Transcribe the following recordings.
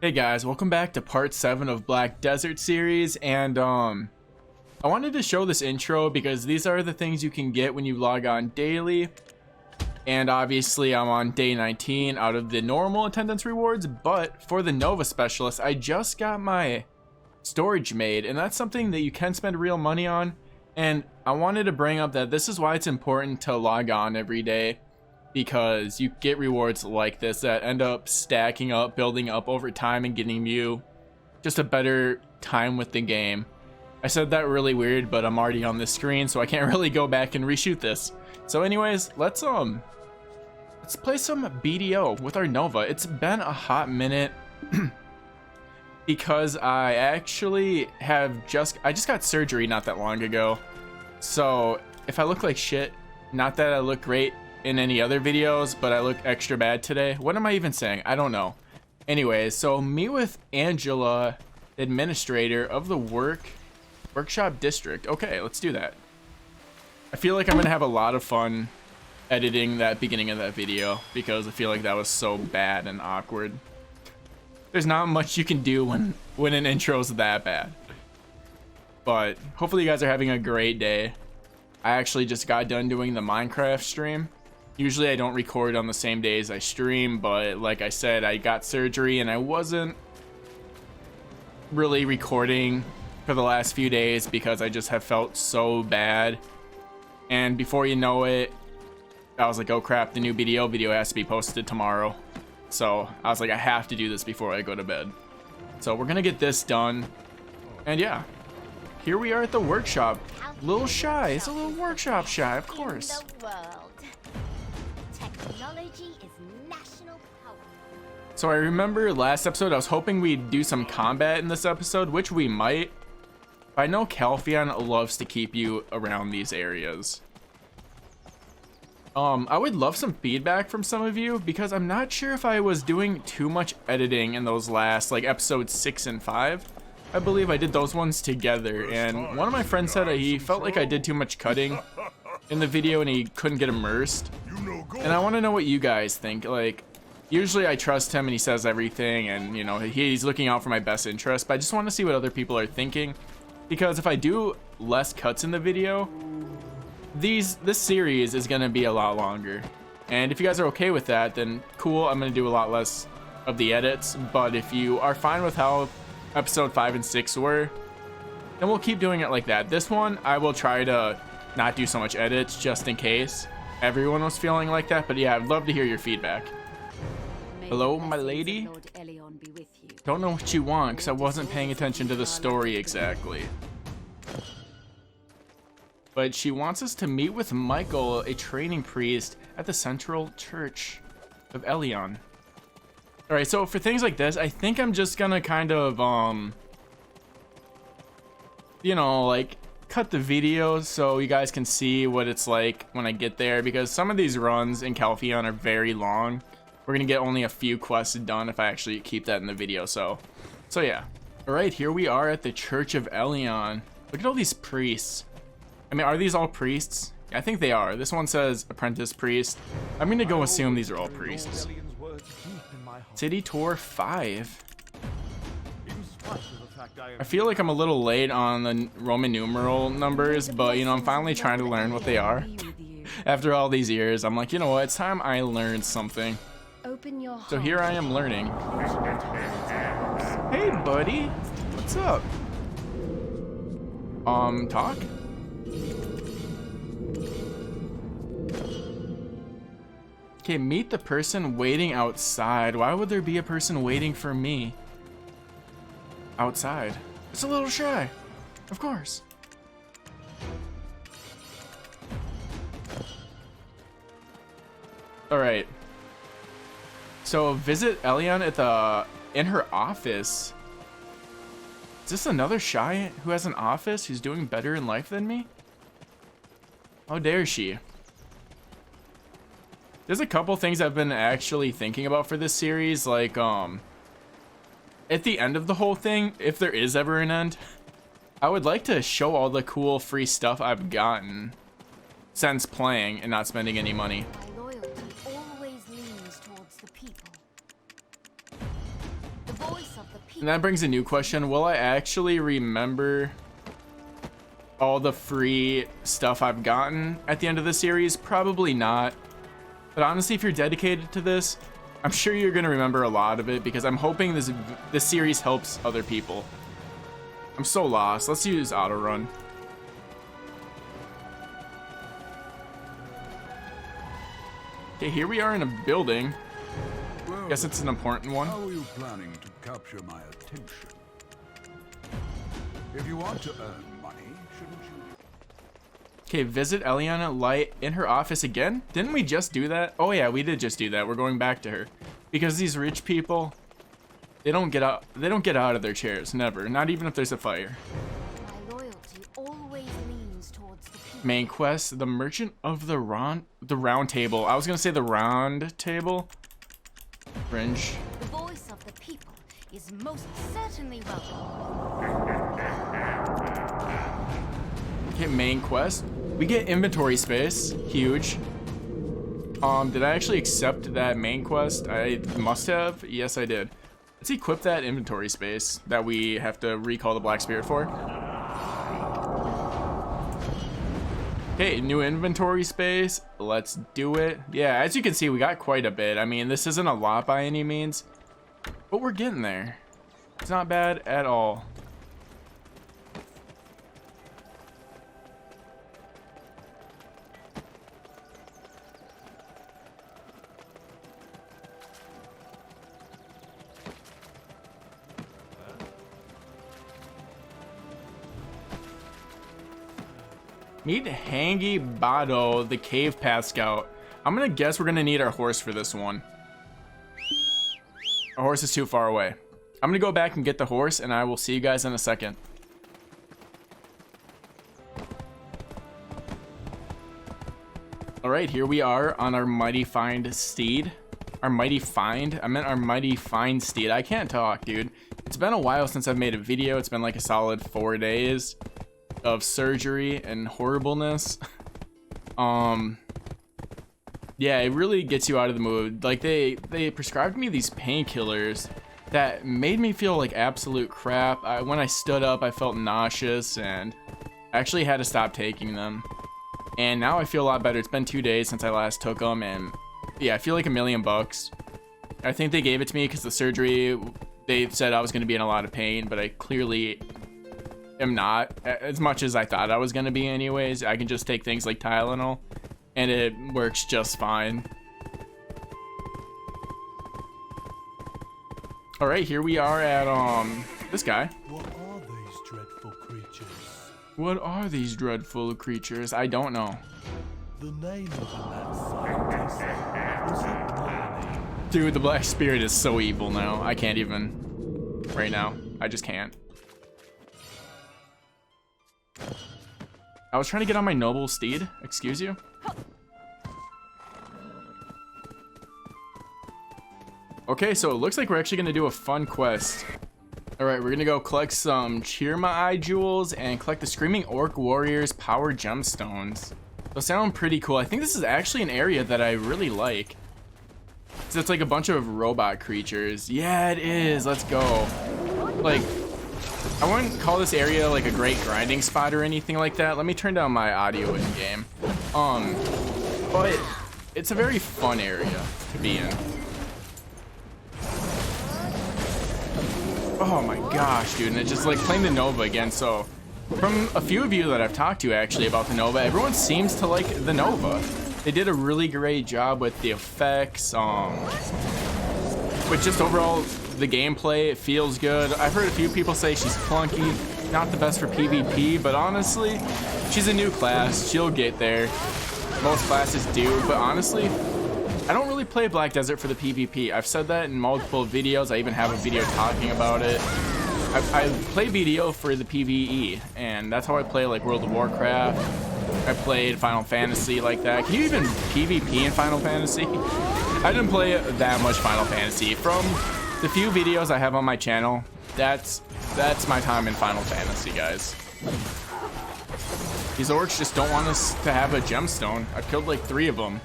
Hey guys, welcome back to part 7 of Black Desert series, and I wanted to show this intro because these are the things you can get when you log on daily. And obviously I'm on day 19 out of the normal attendance rewards, but for the Nova Specialist I just got my storage made, and that's something that you can spend real money on. And I wanted to bring up that this is why it's important to log on every day, because you get rewards like this that end up stacking up, building up over time, and getting you just a better time with the game. I said that really weird, but I'm already on this screen, so I can't really go back and reshoot this. So anyways, let's play some BDO with our Nova. It's been a hot minute because I just got surgery not that long ago. So if I look like shit, not that I look great in any other videos, but I look extra bad today. What am I even saying? I don't know. Anyways, so meet with Angela, administrator of the workshop district. Okay, let's do that. I feel like I'm gonna have a lot of fun editing that beginning of that video because I feel like that was so bad and awkward. There's not much you can do when an intro's that bad. But hopefully you guys are having a great day. I actually just got done doing the Minecraft stream. Usually I don't record on the same day as I stream, but like I said, I got surgery and I wasn't really recording for the last few days because I just have felt so bad. And before you know it, I was like, oh crap, the new BDO video has to be posted tomorrow. So I was like, I have to do this before I go to bed. So we're gonna get this done. And yeah, here we are at the workshop. A little shy, it's a little workshop shy, of course. Technology is national power. So I remember last episode I was hoping we'd do some combat in this episode, which we might. I know Calpheon loves to keep you around these areas. I would love some feedback from some of you because I'm not sure if I was doing too much editing in those last, like episodes 6 and 5. I believe I did those ones together, and one of my friends said he felt like I did too much cutting in the video and he couldn't get immersed. And I want to know what you guys think. Like, usually I trust him and he says everything, and you know, he's looking out for my best interest, but I just want to see what other people are thinking, because if I do less cuts in the video, this series is gonna be a lot longer. And if you guys are okay with that, then cool, I'm gonna do a lot less of the edits. But if you are fine with how episode 5 and 6 were, then we'll keep doing it like that. This one I will try to not do so much edits just in case everyone was feeling like that. But yeah, I'd love to hear your feedback. Hello, my lady. Don't know what you want because I wasn't paying attention to the story exactly. But she wants us to meet with Michael, a training priest at the Central Church of Elion. Alright, so for things like this, I think I'm just gonna kind of, you know, like, cut the video so you guys can see what it's like when I get there, because some of these runs in Calpheon are very long. We're gonna get only a few quests done if I actually keep that in the video, so yeah. Alright, here we are at the Church of Elion. Look at all these priests. I mean, are these all priests? I think they are. This one says apprentice priest. I'm gonna go assume these are all priests. City Tour 5. I feel like I'm a little late on the Roman numeral numbers, but you know, I'm finally trying to learn what they are. After all these years, I'm like, you know what, it's time I learned something. So here I am learning. Hey buddy, what's up? Talk? Okay, meet the person waiting outside. Why would there be a person waiting for me outside? It's a little shy, of course. All right. So visit Elion in her office. Is this another shy who has an office who's doing better in life than me? How dare she? There's a couple things I've been actually thinking about for this series, like, at the end of the whole thing, if there is ever an end, I would like to show all the cool free stuff I've gotten since playing and not spending any money. My loyalty always leans towards the people. of the people. And that brings a new question. Will I actually remember all the free stuff I've gotten at the end of the series? Probably not. But honestly, if you're dedicated to this, I'm sure you're going to remember a lot of it, because I'm hoping this series helps other people. I'm so lost. Let's use auto run. Okay, here we are in a building. Well, Guess it's an important one. how are you planning to capture my attention? If you want to earn money, shouldn't you? Okay, visit Eliana Light in her office again? Didn't we just do that? Oh yeah, we did just do that. We're going back to her. Because these rich people, they don't get out of their chairs, never. Not even if there's a fire. My loyalty always leans towards the people. Main quest, the merchant of the round table. I was gonna say the round table. Fringe. The voice of the people is most certainly welcome. Okay, main quest. We get inventory space. Huge. Did I actually accept that main quest? I must have. Yes, I did. Let's equip that inventory space that we have to recall the Black Spirit for. Okay, new inventory space. Let's do it. Yeah, as you can see, we got quite a bit. I mean, this isn't a lot by any means, but we're getting there. It's not bad at all. Meet Hangi Bado, the cave path scout. I'm gonna guess we're gonna need our horse for this one. Our horse is too far away. I'm gonna go back and get the horse, and I will see you guys in a second. All right, here we are on our mighty find steed. Our mighty find? I meant our mighty find steed. I can't talk, dude. It's been a while since I've made a video. It's been like a solid 4 days of surgery and horribleness. Yeah, it really gets you out of the mood. Like they prescribed me these painkillers that made me feel like absolute crap. When I stood up, I felt nauseous, and I actually had to stop taking them. And now I feel a lot better. It's been 2 days since I last took them, and yeah, I feel like $1,000,000. I think they gave it to me because the surgery, they said I was going to be in a lot of pain, but I clearly am not, as much as I thought I was going to be anyways. I can just take things like Tylenol, and it works just fine. All right, here we are at this guy. What are these dreadful creatures? What are these dreadful creatures? I don't know. The name of the mad scientist was it Marnie? Dude, the Black Spirit is so evil now. I can't even right now. I just can't. I was trying to get on my noble steed. Excuse you? Okay, so it looks like we're actually gonna do a fun quest. Alright, we're gonna go collect some Chirma Eye jewels and collect the Screaming Orc Warriors power gemstones. Those sound pretty cool. I think this is actually an area that I really like. So it's like a bunch of robot creatures. Yeah, it is. Let's go. Like, I wouldn't call this area like a great grinding spot or anything like that. Let me turn down my audio in game. But it's a very fun area to be in. Oh my gosh, dude, and it's just like playing the Nova again. So from a few of you that I've talked to actually about the Nova, everyone seems to like the Nova. They did a really great job with the effects, with just overall the gameplay. It feels good. I've heard a few people say she's clunky, not the best for PvP, but honestly, she's a new class. She'll get there. Most classes do, but honestly, I don't really play Black Desert for the PvP. I've said that in multiple videos. I even have a video talking about it. I play BDO for the PvE, and that's how I play like World of Warcraft. I played Final Fantasy like that. Can you even PvP in Final Fantasy? I didn't play that much Final Fantasy. From the few videos I have on my channel, that's my time in Final Fantasy, guys. These orcs just don't want us to have a gemstone. I've killed like 3 of them.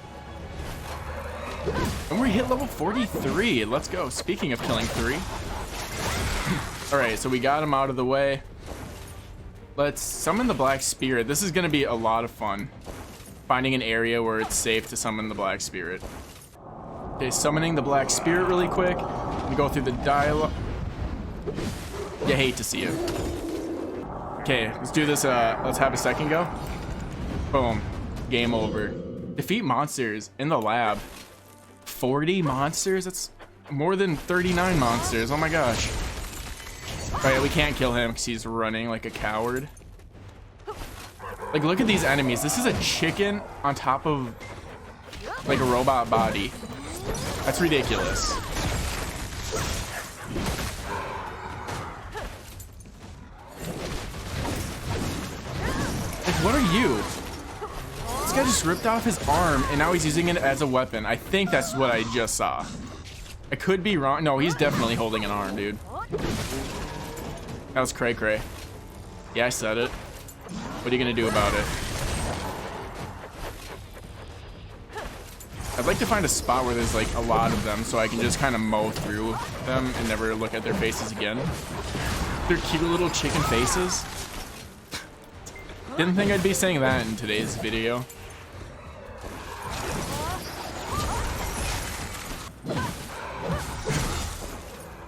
And we hit level 43. Let's go. Speaking of killing 3. All right, so we got him out of the way. Let's summon the Black Spirit. This is gonna be a lot of fun. Finding an area where it's safe to summon the Black Spirit. Okay, summoning the Black Spirit really quick. We go through the dialogue. You hate to see it. Okay, let's do this. Let's have a second go. Boom. Game over. Defeat monsters in the lab. 40 monsters? That's more than 39 monsters. Oh my gosh. Alright, we can't kill him because he's running like a coward. Like, look at these enemies. This is a chicken on top of like a robot body. That's ridiculous. Like, what are you? This guy just ripped off his arm and now he's using it as a weapon. I think that's what I just saw. I could be wrong. No, he's definitely holding an arm, dude. That was cray cray. Yeah, I said it. What are you gonna do about it? I'd like to find a spot where there's like a lot of them so I can just kind of mow through them and never look at their faces again. Their cute little chicken faces. Didn't think I'd be saying that in today's video.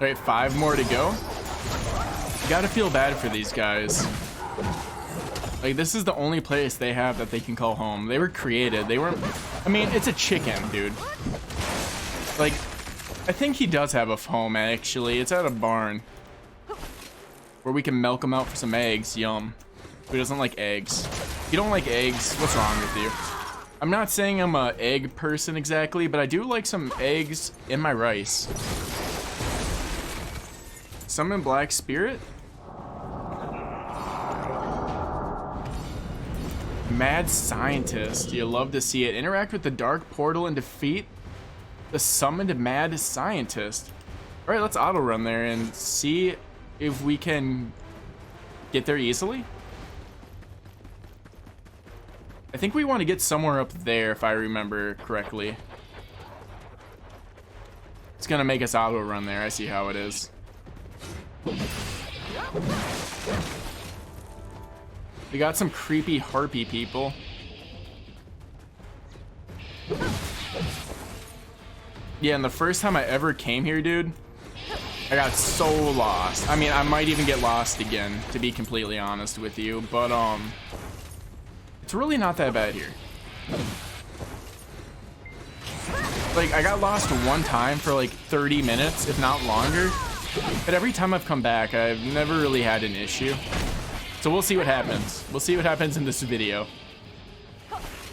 All right, 5 more to go. You gotta feel bad for these guys. Like, this is the only place they have that they can call home. They were created. They weren't. I mean, it's a chicken, dude. Like, I think he does have a home, actually. It's at a barn where we can milk him out for some eggs. Yum. Who doesn't like eggs? If you don't like eggs, what's wrong with you? I'm not saying I'm a egg person exactly, but I do like some eggs in my rice. Summon Black Spirit? Mad Scientist. You love to see it. Interact with the Dark Portal and defeat the summoned Mad Scientist. All right, let's auto run there and see if we can get there easily. I think we want to get somewhere up there if I remember correctly. It's gonna make us auto run there. I see how it is. We got some creepy harpy people. Yeah, and the first time I ever came here, dude, I got so lost. I mean, I might even get lost again, to be completely honest with you, but it's really not that bad here. Like, I got lost one time for like 30 minutes, if not longer. But every time I've come back, I've never really had an issue. So we'll see what happens. We'll see what happens in this video.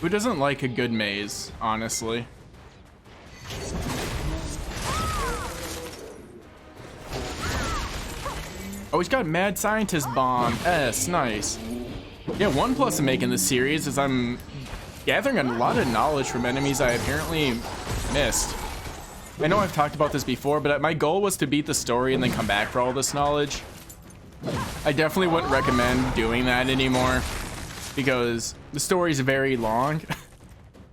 Who doesn't like a good maze, honestly? Oh, he's got Mad Scientist Bomb. S, nice. Yeah, one plus of making this series is I'm gathering a lot of knowledge from enemies I apparently missed. I know I've talked about this before, but my goal was to beat the story and then come back for all this knowledge. I definitely wouldn't recommend doing that anymore because the story is very long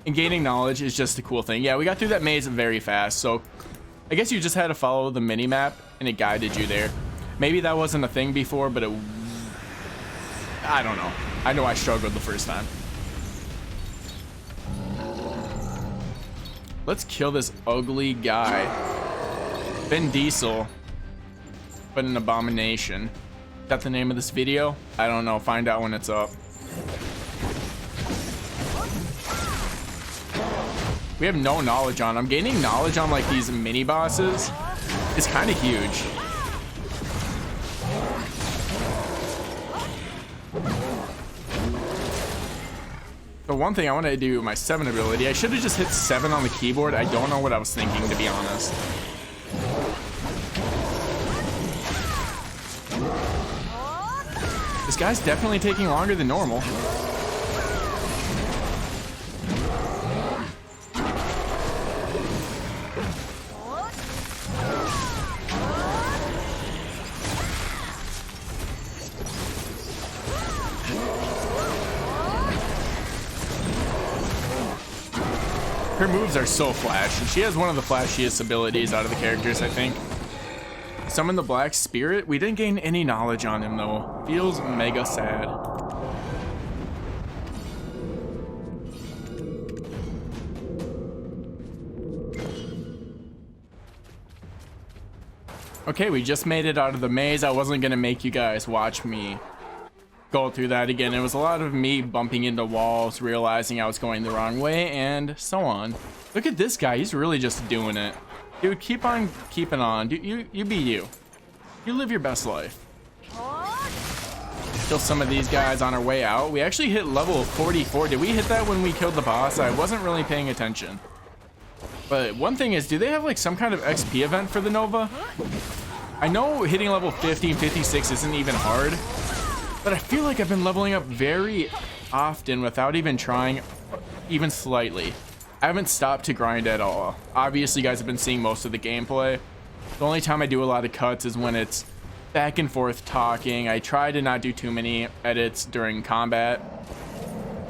and gaining knowledge is just a cool thing. Yeah, we got through that maze very fast, so I guess you just had to follow the mini-map and it guided you there. Maybe that wasn't a thing before, but I don't know. I know I struggled the first time. Let's kill this ugly guy. Vin Diesel, but an abomination. Is that the name of this video? I don't know. Find out when it's up. We have no knowledge on him. Gaining knowledge on like these mini bosses is kind of huge. The one thing I want to do with my 7 ability, I should have just hit 7 on the keyboard. I don't know what I was thinking, to be honest. This guy's definitely taking longer than normal. Her moves are so flash, and she has one of the flashiest abilities out of the characters, I think. Summon the Black Spirit. We didn't gain any knowledge on him though. Feels mega sad. Okay, we just made it out of the maze. I wasn't gonna make you guys watch me go through that again. It was a lot of me bumping into walls, realizing I was going the wrong way, and so on. Look at this guy. He's really just doing it. Dude, keep on keeping on. Dude, you be you. You live your best life. Kill some of these guys on our way out. We actually hit level 44. Did we hit that when we killed the boss? I wasn't really paying attention. But one thing is, do they have like some kind of XP event for the Nova? I know hitting level 50 and 56 isn't even hard, but I feel like I've been leveling up very often without even trying, even slightly. I haven't stopped to grind at all. Obviously, you guys have been seeing most of the gameplay. The only time I do a lot of cuts is when it's back and forth talking. I try to not do too many edits during combat.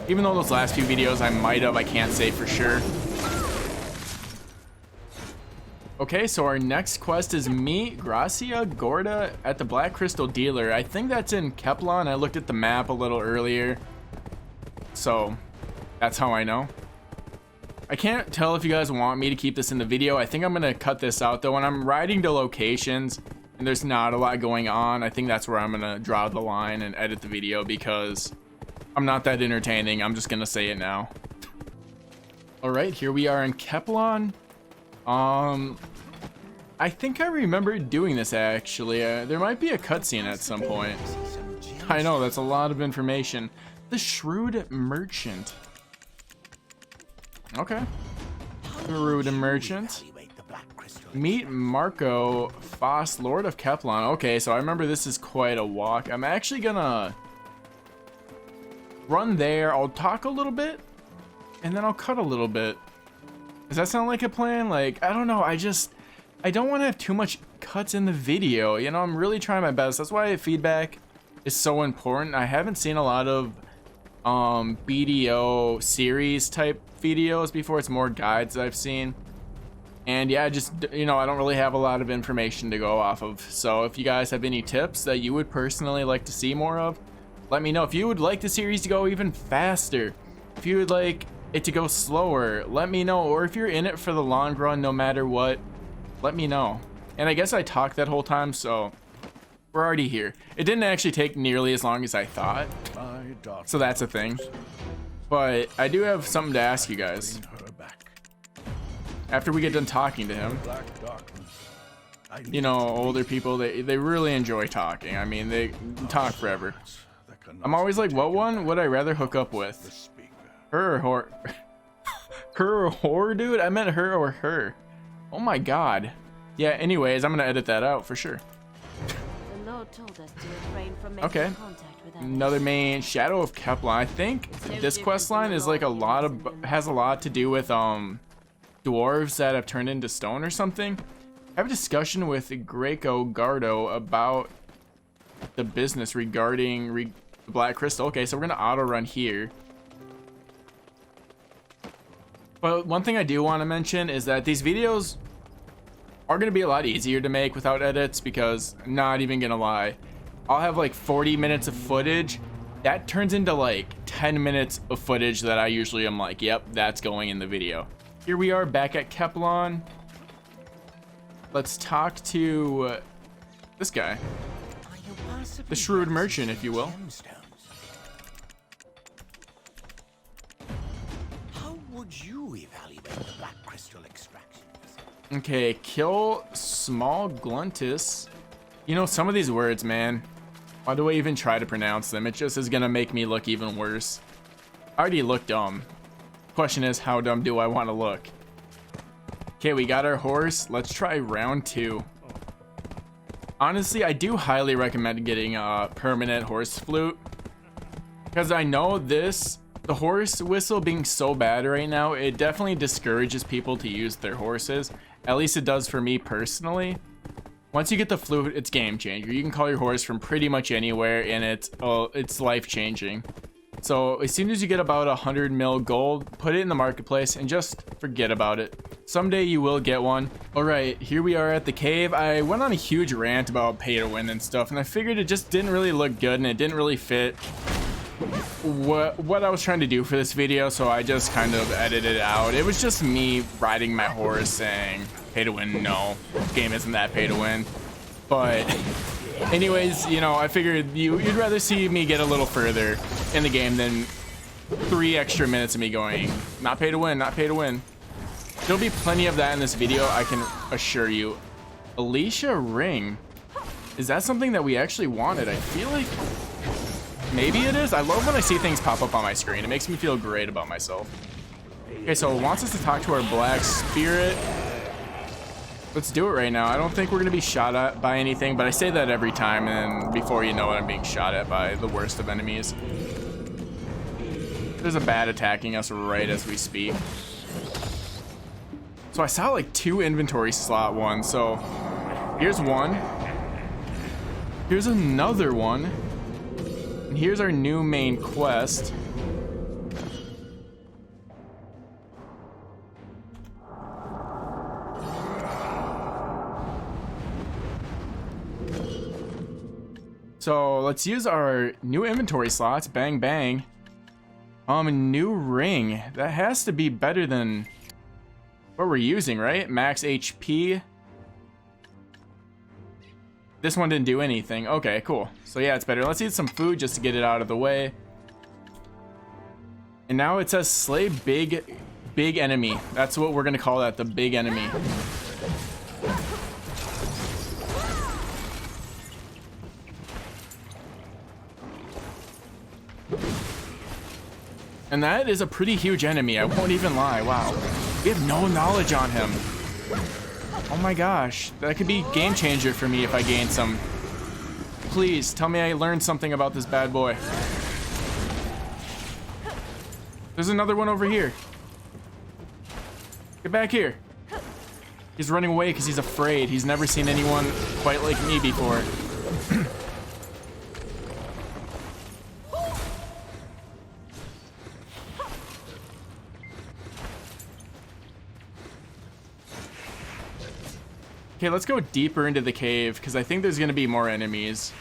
Even though those last few videos I might have, I can't say for sure. Okay, so our next quest is meet Gracia Gorda at the Black Crystal Dealer. I think that's in Keplon. I looked at the map a little earlier, so that's how I know. I can't tell if you guys want me to keep this in the video. I think I'm gonna cut this out though. When I'm riding to locations and there's not a lot going on, I think that's where I'm gonna draw the line and edit the video, because I'm not that entertaining. I'm just gonna say it now. All right, here we are in Keplon. I think I remember doing this actually. There might be a cutscene at some point. I know, that's a lot of information. The Shrewd Merchant. Okay. Shrewd Merchant. Meet Marco Foss, Lord of Keplon. Okay, so I remember this is quite a walk. I'm actually gonna run there. I'll talk a little bit, and then I'll cut a little bit. Does that sound like a plan? Like, I don't know. I don't want to have too much cuts in the video. You know, I'm really trying my best. That's why feedback is so important. I haven't seen a lot of BDO series type videos before. It's more guides I've seen. And yeah, just, you know, I don't really have a lot of information to go off of. So if you guys have any tips that you would personally like to see more of, let me know. If you would like the series to go even faster, if you would like it to go slower, let me know. Or if you're in it for the long run, no matter what, let me know. And I guess I talked that whole time, so we're already here. It didn't actually take nearly as long as I thought, so that's a thing. But I do have something to ask you guys after we get done talking to him. You know, older people, they really enjoy talking. I mean, they talk forever. I'm always like, what one would I rather hook up with? Her or her or whore, dude? I meant her or her. Oh my god. Yeah, anyways, I'm gonna edit that out for sure. The Lord told us to refrain from making Okay. contact with others. Another main, Shadow of Keplon. I think this quest line is like has a lot to do with dwarves that have turned into stone or something. Have a discussion with Greco Gardo about the business regarding the Black Crystal. Okay, so we're gonna auto run here. But one thing I do want to mention is that these videos are going to be a lot easier to make without edits, because I'm not even going to lie, I'll have like 40 minutes of footage. That turns into like 10 minutes of footage that I usually am like, yep, that's going in the video. Here we are back at Keplon. Let's talk to this guy. The Shrewd Merchant, if you will. How would you evaluate the Black Crystal extraction? Okay, kill small gluntus. You know, some of these words, man, why do I even try to pronounce them? It just is gonna make me look even worse. I already look dumb. Question is, how dumb do I want to look? Okay, we got our horse. Let's try round 2. Honestly, I do highly recommend getting a permanent horse flute, because I know the horse whistle being so bad right now, it definitely discourages people to use their horses. At least it does for me personally. Once you get the flute, it's game changer. You can call your horse from pretty much anywhere, and it's life changing. So as soon as you get about 100 mil gold, put it in the marketplace and just forget about it. Someday you will get one. All right, here we are at the cave. I went on a huge rant about pay to win and stuff, and I figured it just didn't really look good and it didn't really fit what I was trying to do for this video, so I just kind of edited it out. It was just me riding my horse saying, pay to win, no, game isn't that pay to win. But anyways, you know, I figured you'd rather see me get a little further in the game than 3 extra minutes of me going, not pay to win, not pay to win. There'll be plenty of that in this video, I can assure you. Alicia Ring. Is that something that we actually wanted? I feel like maybe it is. I love when I see things pop up on my screen. It makes me feel great about myself. Okay, so it wants us to talk to our black spirit. Let's do it right now. I don't think we're gonna be shot at by anything, but I say that every time, and before you know it, I'm being shot at by the worst of enemies. There's a bat attacking us right as we speak. So I saw like 2 inventory slot ones. So here's one. Here's another one. And here's our new main quest. So let's use our new inventory slots. Bang, bang. New ring. That has to be better than what we're using, right? Max HP. This one didn't do anything. Okay, cool. So yeah, it's better. Let's eat some food just to get it out of the way. And now it says slay big enemy. That's what we're gonna call that, the big enemy. And that is a pretty huge enemy, I won't even lie. Wow. We have no knowledge on him. Oh my gosh. That could be game changer for me if I gain some. Please, tell me I learned something about this bad boy. There's another one over here. Get back here. He's running away because he's afraid. He's never seen anyone quite like me before. Okay, let's go deeper into the cave because I think there's going to be more enemies.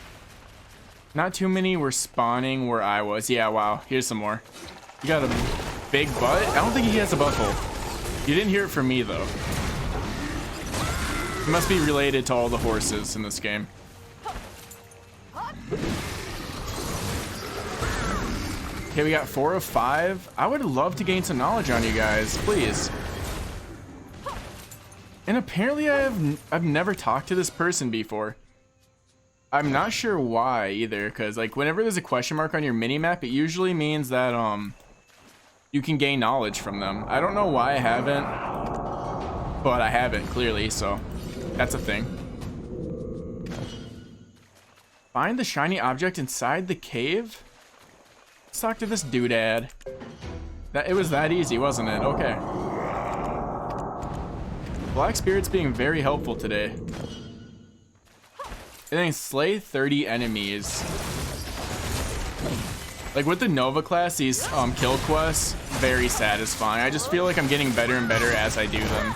Not too many were spawning where I was. Yeah, wow. Here's some more. You got a big butt? I don't think he has a butthole. You didn't hear it from me, though. It must be related to all the horses in this game. Okay, we got 4 of 5. I would love to gain some knowledge on you guys, please. And apparently I've never talked to this person before. I'm not sure why either, because like whenever there's a question mark on your mini-map, it usually means that you can gain knowledge from them. I don't know why I haven't, but I haven't clearly, so that's a thing. Find the shiny object inside the cave? Let's talk to this doodad. It was that easy, wasn't it? Okay. Black Spirit's being very helpful today. And then slay 30 enemies. Like with the Nova class, these kill quests, very satisfying. I just feel like I'm getting better and better as I do them.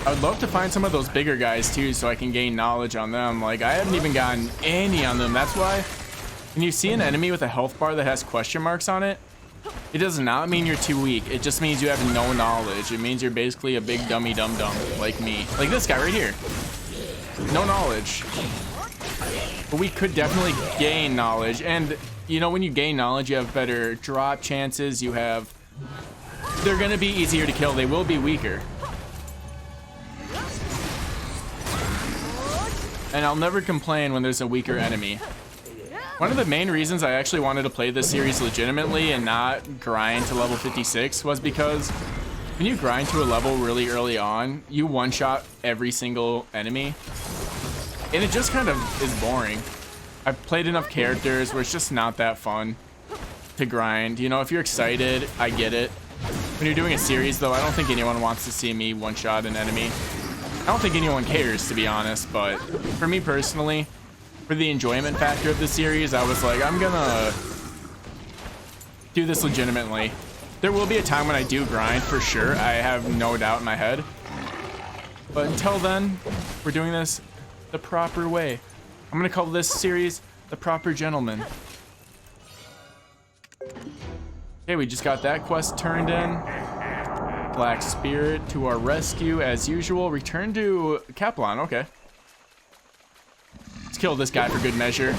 I would love to find some of those bigger guys too so I can gain knowledge on them. Like I haven't even gotten any on them. That's why when you see an enemy with a health bar that has question marks on it, it does not mean you're too weak. It just means you have no knowledge. It means you're basically a big dummy dum-dum like me. Like this guy right here. No knowledge. But we could definitely gain knowledge. And you know, when you gain knowledge, you have better drop chances. They're gonna be easier to kill. They will be weaker. And I'll never complain when there's a weaker enemy. One of the main reasons I actually wanted to play this series legitimately and not grind to level 56 was because when you grind to a level really early on, you one-shot every single enemy. And it just kind of is boring. I've played enough characters where it's just not that fun to grind. You know, if you're excited, I get it. When you're doing a series, though, I don't think anyone wants to see me one-shot an enemy. I don't think anyone cares, to be honest, but for me personally, for the enjoyment factor of the series, I was like, I'm gonna do this legitimately. There will be a time when I do grind, for sure. I have no doubt in my head. But until then, we're doing this the proper way. I'm gonna call this series The Proper Gentleman. Okay, we just got that quest turned in. Black Spirit to our rescue as usual. Return to Kaplan, okay. Let's kill this guy for good measure.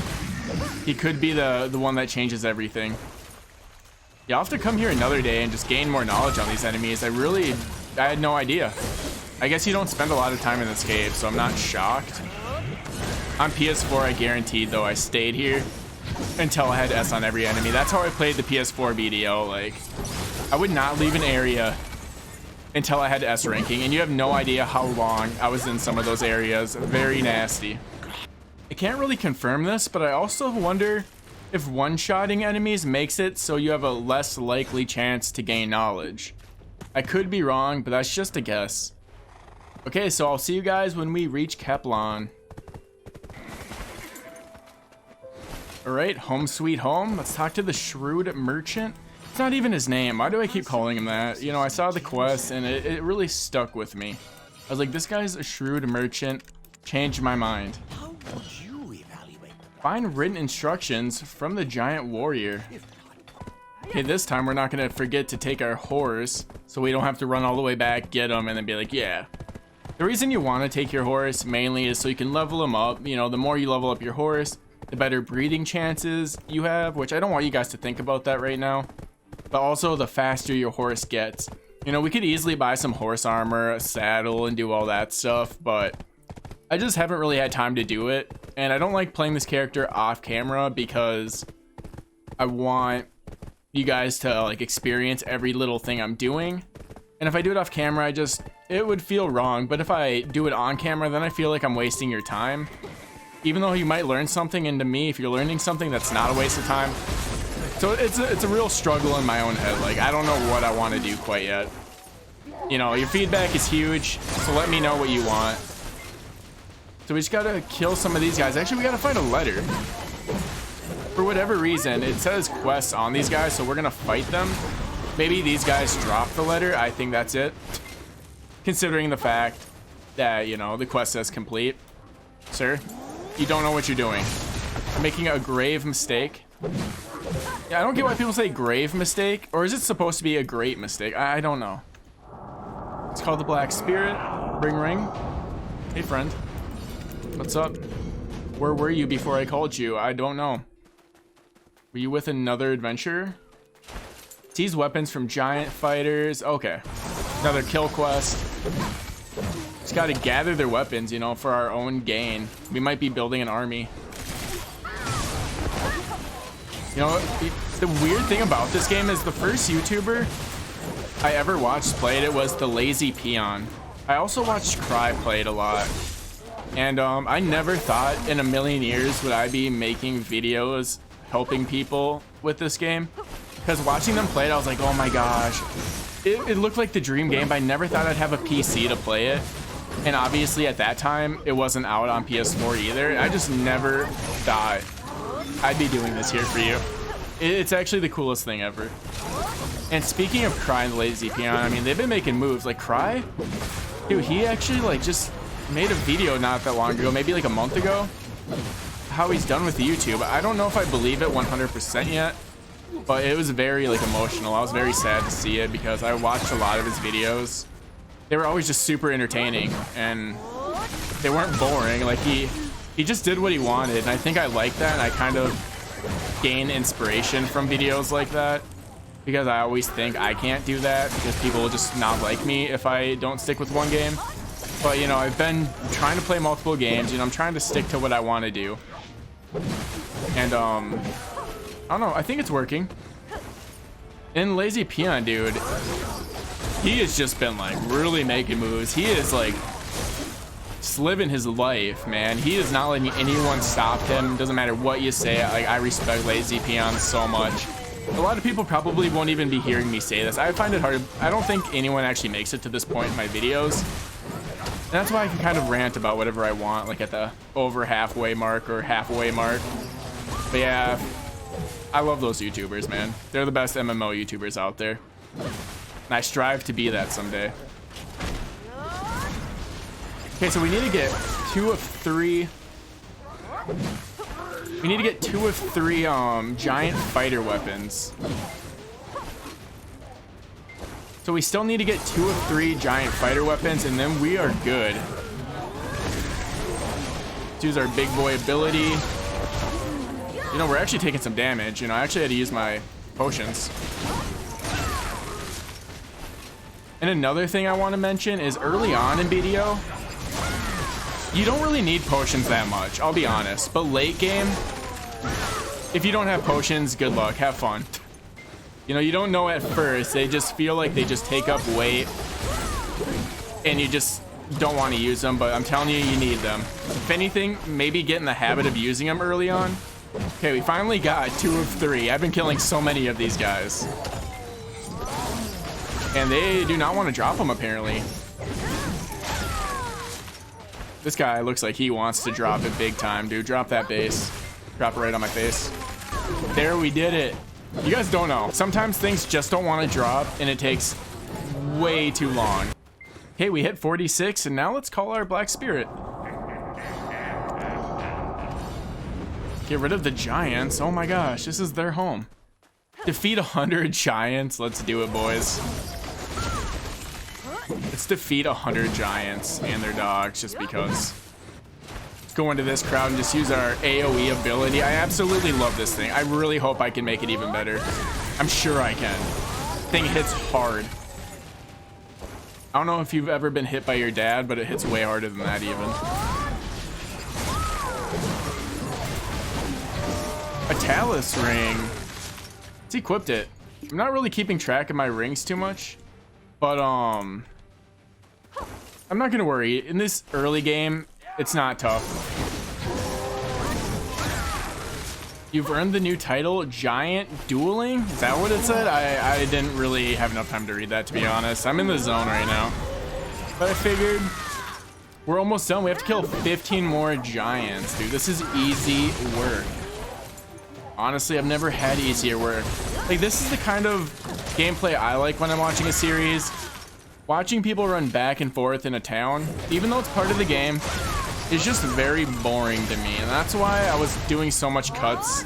He could be the one that changes everything. Yeah, I'll have to come here another day and just gain more knowledge on these enemies. I had no idea. I guess you don't spend a lot of time in this cave, so I'm not shocked. On PS4, I guaranteed, though, I stayed here until I had S on every enemy. That's how I played the PS4 BDO. Like, I would not leave an area until I had S ranking, and you have no idea how long I was in some of those areas. Very nasty. I can't really confirm this, but I also wonder if one-shotting enemies makes it so you have a less likely chance to gain knowledge. I could be wrong, but that's just a guess. Okay, so I'll see you guys when we reach Kaplan. Alright, home sweet home. Let's talk to the shrewd merchant. It's not even his name. Why do I keep calling him that? You know, I saw the quest and it really stuck with me. I was like, this guy's a shrewd merchant. Changed my mind. How would you evaluate? Find written instructions from the giant warrior. Okay, this time we're not gonna forget to take our horse, so we don't have to run all the way back, get him, and then be like, yeah. The reason you want to take your horse mainly is so you can level him up. You know, the more you level up your horse, the better breeding chances you have, which I don't want you guys to think about that right now. But also the faster your horse gets. You know, we could easily buy some horse armor, a saddle, and do all that stuff, but I just haven't really had time to do it. And I don't like playing this character off camera because I want you guys to like experience every little thing I'm doing. And if I do it off camera, it would feel wrong. But if I do it on camera, then I feel like I'm wasting your time. Even though you might learn something, and to me, if you're learning something, that's not a waste of time. So it's a real struggle in my own head. Like, I don't know what I want to do quite yet. You know, your feedback is huge, so let me know what you want. So we just gotta kill some of these guys. Actually, we gotta find a letter. For whatever reason, it says quests on these guys, so we're gonna fight them. Maybe these guys drop the letter. I think that's it. Considering the fact that, you know, the quest says complete. Sir, you don't know what you're doing. You're making a grave mistake. Yeah, I don't get why people say grave mistake. Or is it supposed to be a great mistake? I don't know. It's called the Black Spirit. Ring ring. Hey friend. What's up? Where were you before I called you? I don't know. Were you with another adventurer? Seize weapons from giant fighters. Okay. Another kill quest. Just gotta gather their weapons, you know, for our own gain. We might be building an army. You know, the weird thing about this game is the first YouTuber I ever watched played it was the Lazy Peon. I also watched Cry play it a lot. And I never thought in a million years would I be making videos helping people with this game. Because watching them play it, I was like, oh my gosh. It looked like the dream game, but I never thought I'd have a PC to play it. And obviously at that time, it wasn't out on PS4 either. I just never thought I'd be doing this here for you. It's actually the coolest thing ever. And speaking of Cry and the Lazy Peon, I mean, they've been making moves. Like Cry, dude, he actually like just made a video not that long ago, maybe like a month ago, how he's done with YouTube. I don't know if I believe it 100% yet, but it was very like emotional. I was very sad to see it because I watched a lot of his videos. They were always just super entertaining and they weren't boring. Like he just did what he wanted, and I think I like that, and I kind of gain inspiration from videos like that because I always think I can't do that because people will just not like me if I don't stick with one game. But you know, I've been trying to play multiple games, you know, I'm trying to stick to what I want to do. And I don't know, I think it's working. And Lazy Peon, dude, he has just been like really making moves. He is like just living his life, man. He is not letting anyone stop him. Doesn't matter what you say. Like, I respect Lazy Peon so much. A lot of people probably won't even be hearing me say this. I find it hard. I don't think anyone actually makes it to this point in my videos. And that's why I can kind of rant about whatever I want, like at the over halfway mark or halfway mark. But yeah, I love those YouTubers, man. They're the best MMO YouTubers out there. And I strive to be that someday. Okay, so we need to get 2 of 3. We need to get 2 of 3 giant fighter weapons. So we still need to get 2 of 3 giant fighter weapons, and then we are good. Let's use our big boy ability. You know, we're actually taking some damage. You know, I actually had to use my potions. And another thing I want to mention is early on in BDO, you don't really need potions that much, I'll be honest. But late game, if you don't have potions, good luck, have fun. You know, you don't know at first. They just feel like they just take up weight and you just don't want to use them, but I'm telling you, you need them. If anything, maybe get in the habit of using them early on. Okay, we finally got 2 of 3. I've been killing so many of these guys. And they do not want to drop them, apparently. This guy looks like he wants to drop it big time, dude. Drop that base. Drop it right on my face. There, we did it. You guys don't know. Sometimes things just don't want to drop, and it takes way too long. Okay, we hit 46, and now let's call our Black Spirit. Get rid of the giants. Oh my gosh, this is their home. Defeat 100 giants. Let's do it, boys. Let's defeat 100 giants and their dogs just because. Let's go into this crowd and just use our AoE ability. I absolutely love this thing. I really hope I can make it even better. I'm sure I can. Thing hits hard. I don't know if you've ever been hit by your dad, but it hits way harder than that even. A Talus ring. It's equipped it. I'm not really keeping track of my rings too much, but I'm not gonna worry. In this early game, it's not tough. You've earned the new title, Giant Dueling? Is that what it said? I didn't really have enough time to read that, to be honest. I'm in the zone right now. But I figured we're almost done. We have to kill 15 more giants, dude. This is easy work. Honestly, I've never had easier work. Like, this is the kind of gameplay I like when I'm watching a series. Watching people run back and forth in a town, even though it's part of the game, is just very boring to me. And that's why I was doing so much cuts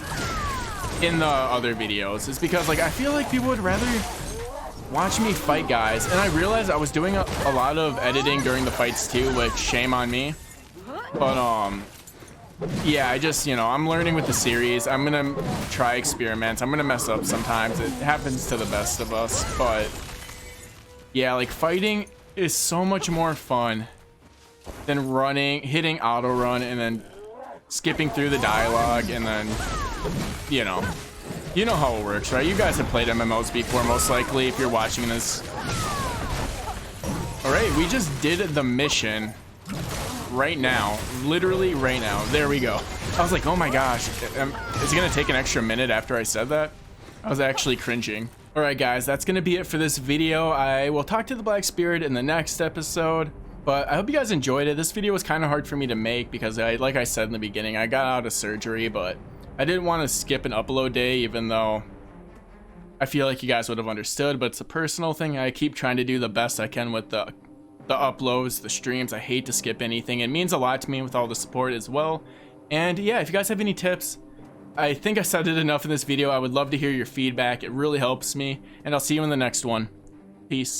in the other videos. It's because, like, I feel like people would rather watch me fight guys. And I realized I was doing a lot of editing during the fights too, which shame on me. But, yeah, I just, you know, I'm learning with the series. I'm gonna try experiments. I'm gonna mess up sometimes. It happens to the best of us, but yeah, like, fighting is so much more fun than running, hitting auto run, and then skipping through the dialogue, and then, you know how it works, right? You guys have played MMOs before, most likely, if you're watching this. All right, we just did the mission right now, literally right now. There we go. I was like, oh my gosh, is it gonna take an extra minute after I said that? I was actually cringing. All right, guys, that's gonna be it for this video. I will talk to the Black Spirit in the next episode, but I hope you guys enjoyed it. This video was kind of hard for me to make because, like I said in the beginning, I got out of surgery, but I didn't want to skip an upload day, even though I feel like you guys would have understood, but it's a personal thing. I keep trying to do the best I can with the uploads, the streams. I hate to skip anything. It means a lot to me with all the support as well. And yeah, if you guys have any tips, I think I said it enough in this video. I would love to hear your feedback. It really helps me, and I'll see you in the next one. Peace.